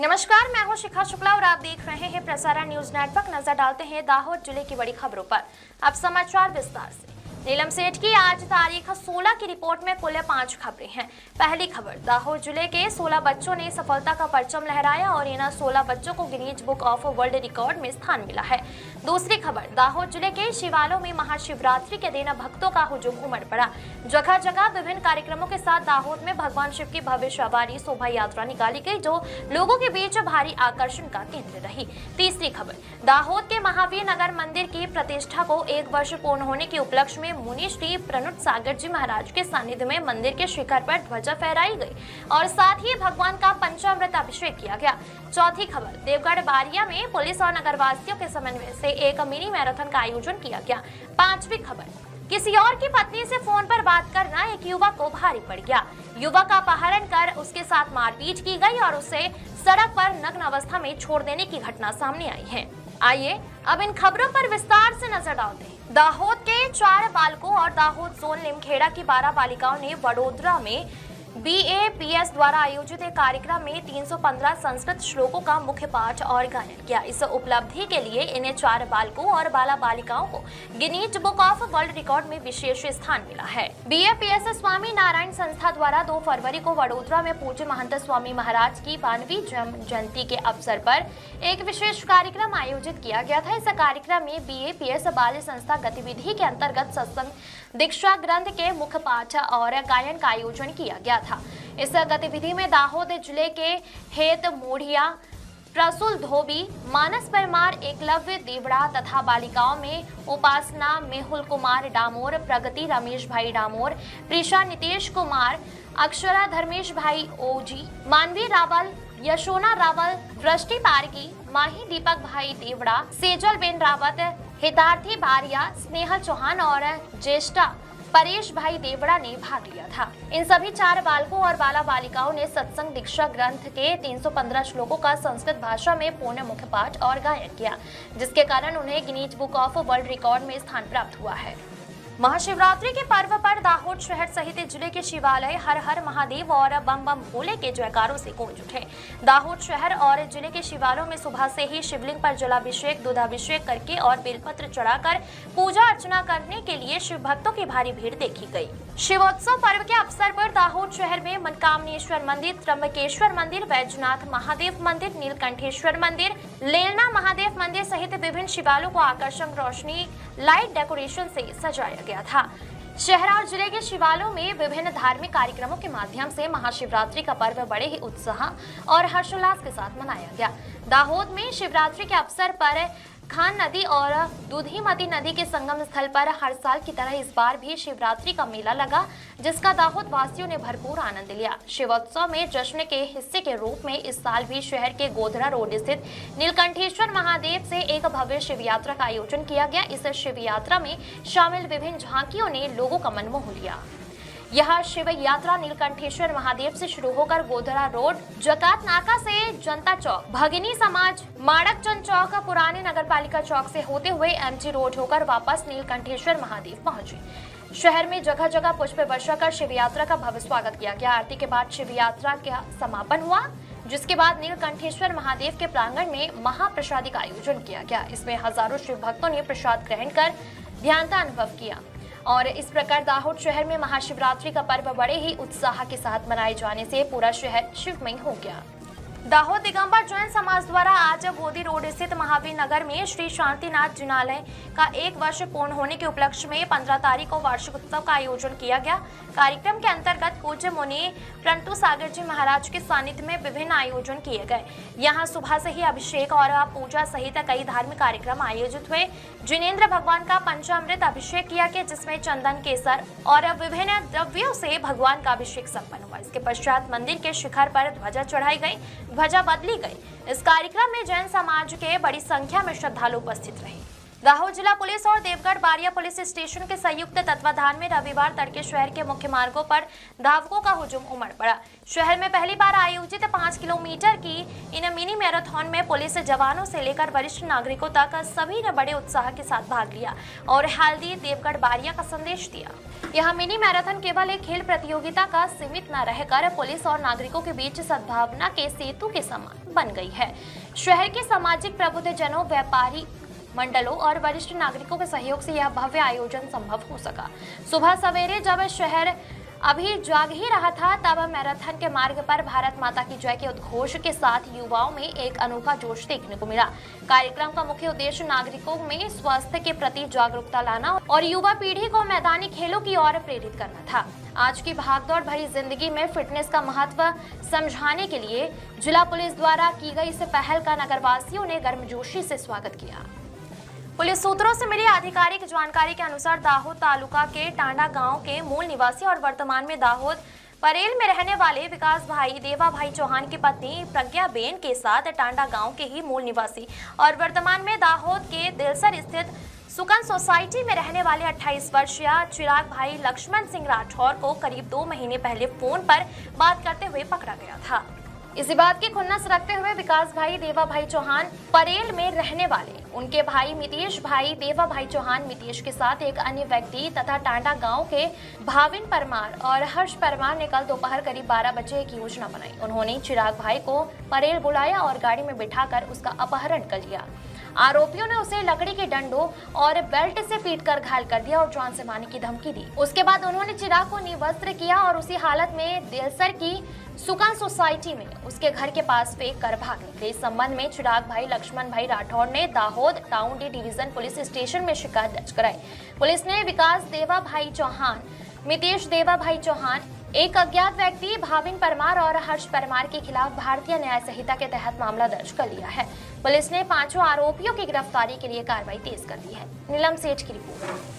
नमस्कार, मैं हूं शिखा शुक्ला और आप देख रहे हैं प्रसारण न्यूज नेटवर्क। नजर डालते हैं दाहोद जिले की बड़ी खबरों पर। अब समाचार विस्तार से। नीलम सेठ की आज तारीख 16 की रिपोर्ट में कुल 5 खबरें हैं। पहली खबर, दाहोद जिले के 16 बच्चों ने सफलता का परचम लहराया और इन 16 बच्चों को Guinness book of world record में स्थान मिला है। दूसरी खबर, दाहोद जिले के शिवालयों में महाशिवरात्रि के दिन भक्तों का हुजूम उमड़ पड़ा। जगह जगह विभिन्न कार्यक्रमों के साथ दाहोद में भगवान शिव की भव्य सवारी शोभा यात्रा निकाली गई, जो लोगों के बीच भारी आकर्षण का केंद्र रही। तीसरी खबर, दाहोद के महावीर नगर मंदिर की प्रतिष्ठा को 1 वर्ष पूर्ण होने के उपलक्ष्य में मुनि श्री प्रणुत सागर जी महाराज के सानिध्य में मंदिर के शिखर पर ध्वजा फहराई गई और साथ ही भगवान का पंचामृत अभिषेक किया गया। चौथी खबर, देवगढ़ बारिया में पुलिस और नगरवासियों के समन्वय से एक मिनी मैराथन का आयोजन किया गया। पांचवी खबर, किसी और की पत्नी से फोन पर बात करना एक युवक को भारी पड़ गया। युवक का अपहरण कर उसके साथ मारपीट की गई और उसे सड़क पर नग्न अवस्था में छोड़ देने की घटना सामने आई है। आइए अब इन खबरों पर विस्तार से नजर डालते हैं। दाहोद के 4 बालकों और दाहोद जोन लिमखेड़ा की 12 बालिकाओं ने वडोदरा में BAPS द्वारा आयोजित एक कार्यक्रम में 315 संस्कृत श्लोकों का मुख्य पाठ और गायन किया। इस उपलब्धि के लिए इन्हें 4 बालकों और 12 बालिकाओं को Guinness book of world record में विशेष स्थान मिला है। BAPS स्वामी नारायण संस्था द्वारा 2 फरवरी को वडोदरा में पूज्य महंत स्वामी महाराज की 92वीं जन्म जयंती के अवसर पर एक विशेष कार्यक्रम आयोजित किया गया था। इस कार्यक्रम में BAPS बाल संस्था गतिविधि के अंतर्गत सत्संग दीक्षा ग्रंथ के मुख्य पाठ और गायन का आयोजन किया गया था। इस गतिविधि में दाहोद जिले के हेत मोढ़िया, प्रसुल धोबी, मानस परमार, एकलव्य देवड़ा तथा बालिकाओं में उपासना, मेहुल कुमार डामोर, प्रगति रमेश भाई डामोर, प्रिशा नितेश कुमार, अक्षरा धर्मेश भाई ओजी, मानवी रावल, यशोना रावल, दृष्टि पारगी, माही दीपक भाई देवड़ा, सेजल बेन रावत, हितार्थी बारिया, स्नेहल चौहान और ज्येष्ठा परेश भाई देवड़ा ने भाग लिया था। इन सभी 4 बालकों और बाला बालिकाओं ने सत्संग दीक्षा ग्रंथ के 315 श्लोकों का संस्कृत भाषा में पूर्ण मुख्य पाठ और गायन किया, जिसके कारण उन्हें Guinness book of world record में स्थान प्राप्त हुआ है। महाशिवरात्रि के पर्व पर दाहोद शहर सहित जिले के शिवालय हर हर महादेव और बम बम भोले के जयकारों से गूंज उठे। दाहोद शहर और जिले के शिवालयों में सुबह से ही शिवलिंग पर जलाभिषेक, दूधाभिषेक करके और बेलपत्र चढ़ाकर पूजा अर्चना करने के लिए शिव भक्तों की भारी भीड़ देखी गई। शिवोत्सव पर्व के अवसर पर दाहोद शहर में मनकामनेश्वर मंदिर, त्र्यंबकेश्वर मंदिर, वैजनाथ महादेव मंदिर, नीलकंठेश्वर मंदिर, लेलना महादेव मंदिर सहित विभिन्न शिवालयों को आकर्षक रोशनी, लाइट डेकोरेशन से सजाया गया था। शहर और जिले के शिवालयों में विभिन्न धार्मिक कार्यक्रमों के माध्यम से महाशिवरात्रि का पर्व बड़े ही उत्साह और हर्षोल्लास के साथ मनाया गया। दाहोद में शिवरात्रि के अवसर पर खान नदी और दूधीमती नदी के संगम स्थल पर हर साल की तरह इस बार भी शिवरात्रि का मेला लगा, जिसका दाहोद वासियों ने भरपूर आनंद लिया। शिवोत्सव में जश्न के हिस्से के रूप में इस साल भी शहर के गोधरा रोड स्थित नीलकंठेश्वर महादेव से एक भव्य शिव यात्रा का आयोजन किया गया। इस शिव यात्रा में शामिल विभिन्न झांकियों ने लोगों का मन मोह लिया। यह शिव यात्रा नीलकंठेश्वर महादेव से शुरू होकर गोधरा रोड, जकात नाका से जनता चौक, भगिनी समाज, माड़कचंद चौक, पुराने नगरपालिका चौक से होते हुए MG रोड होकर वापस नीलकंठेश्वर महादेव पहुंची। शहर में जगह जगह पुष्प वर्षा कर शिव यात्रा का भव्य स्वागत किया गया। आरती के बाद शिव यात्रा का समापन हुआ, जिसके बाद नीलकंठेश्वर महादेव के प्रांगण में महाप्रसादी का आयोजन किया गया। इसमें हजारों शिव भक्तों ने प्रसाद ग्रहण कर ध्यानता अनुभव किया और इस प्रकार दाहोद शहर में महाशिवरात्रि का पर्व बड़े ही उत्साह के साथ मनाए जाने से पूरा शहर शिवमय हो गया। दाहोद दिगंबर जैन समाज द्वारा आज गोदी रोड स्थित महावीर नगर में श्री शांतिनाथ जिनालय का 1 वर्ष पूर्ण होने के उपलक्ष्य में 15 तारीख को वार्षिक उत्सव का आयोजन किया गया। कार्यक्रम के अंतर्गत पूज्य मुनि प्रणुत सागर जी महाराज के सानिध्य में विभिन्न आयोजन किए गए। यहाँ सुबह से ही अभिषेक और पूजा सहित कई धार्मिक कार्यक्रम आयोजित हुए। जिनेंद्र भगवान का पंचामृत अभिषेक किया गया, जिसमें चंदन, केसर और विभिन्न द्रव्यों से भगवान का अभिषेक संपन्न हुआ। इसके पश्चात मंदिर के शिखर पर ध्वजा चढ़ाई गई, ध्वजा बदली गई। इस कार्यक्रम में जैन समाज के बड़ी संख्या में श्रद्धालु उपस्थित रहे। दाहोद जिला पुलिस और देवगढ़ बारिया पुलिस स्टेशन के संयुक्त तत्वाधान में रविवार तड़के शहर के मुख्य मार्गों पर धावकों का हुजूम उमड़ पड़ा। शहर में पहली बार आयोजित 5 किलोमीटर की इन मिनी मैराथन में पुलिस जवानों से लेकर वरिष्ठ नागरिकों तक सभी ने बड़े उत्साह के साथ भाग लिया और हेल्दी देवगढ़ बारिया का संदेश दिया। यह मिनी मैराथन केवल एक खेल प्रतियोगिता का सीमित न रहकर पुलिस और नागरिकों के बीच सद्भावना के सेतु के समान बन गई है। शहर के सामाजिक प्रबुद्धजनों, व्यापारी मंडलों और वरिष्ठ नागरिकों के सहयोग से यह भव्य आयोजन संभव हो सका। सुबह सवेरे जब शहर अभी जाग ही रहा था, तब मैराथन के मार्ग पर भारत माता की जय के उद्घोष के साथ युवाओं में एक अनोखा जोश देखने को मिला। कार्यक्रम का मुख्य उद्देश्य नागरिकों में स्वास्थ्य के प्रति जागरूकता लाना और युवा पीढ़ी को मैदानी खेलों की ओर प्रेरित करना था। आज की भागदौड़ भरी जिंदगी में फिटनेस का महत्व समझाने के लिए जिला पुलिस द्वारा की गई इस पहल का नगरवासियों ने गर्मजोशी से स्वागत किया। पुलिस सूत्रों से मिली आधिकारिक जानकारी के अनुसार दाहोद तालुका के टांडा गांव के मूल निवासी और वर्तमान में दाहोद परेल में रहने वाले विकास भाई देवा भाई चौहान की पत्नी प्रज्ञा बेन के साथ टांडा गांव के ही मूल निवासी और वर्तमान में दाहोद के दिलसर स्थित सुकन सोसाइटी में रहने वाले 28 वर्षीय चिराग भाई लक्ष्मण सिंह राठौर को करीब 2 महीने पहले फोन पर बात करते हुए पकड़ा गया था। इसी बात की खुन्नस रखते हुए विकास भाई देवा भाई चौहान परेल में रहने वाले उनके भाई मितेश भाई देवा भाई चौहान मितेश के साथ एक अन्य व्यक्ति तथा टांडा गांव के भाविन परमार और हर्ष परमार ने कल दोपहर करीब 12 बजे एक योजना बनाई। उन्होंने चिराग भाई को परेल बुलाया और गाड़ी में बिठाकर उसका अपहरण कर लिया। आरोपियों ने उसे लकड़ी के डंडों और बेल्ट से पीटकर घायल कर दिया और जान से मारने की धमकी दी। उसके बाद उन्होंने चिराग को निवस्त्र किया और उसी हालत में दिलसर की सुकन सोसाइटी में उसके घर के पास फेंक कर भाग निकले। इस संबंध में चिराग भाई लक्ष्मण भाई राठौर ने Dahod town D division police station में शिकायत दर्ज कराई। पुलिस ने विकास देवा भाई चौहान, मितेश देवा भाई चौहान, एक अज्ञात व्यक्ति भाविन परमार और हर्ष परमार के खिलाफ भारतीय न्याय संहिता के तहत मामला दर्ज कर लिया है। पुलिस ने 5 आरोपियों की गिरफ्तारी के लिए कार्रवाई तेज कर दी है। नीलम सेठ की रिपोर्ट।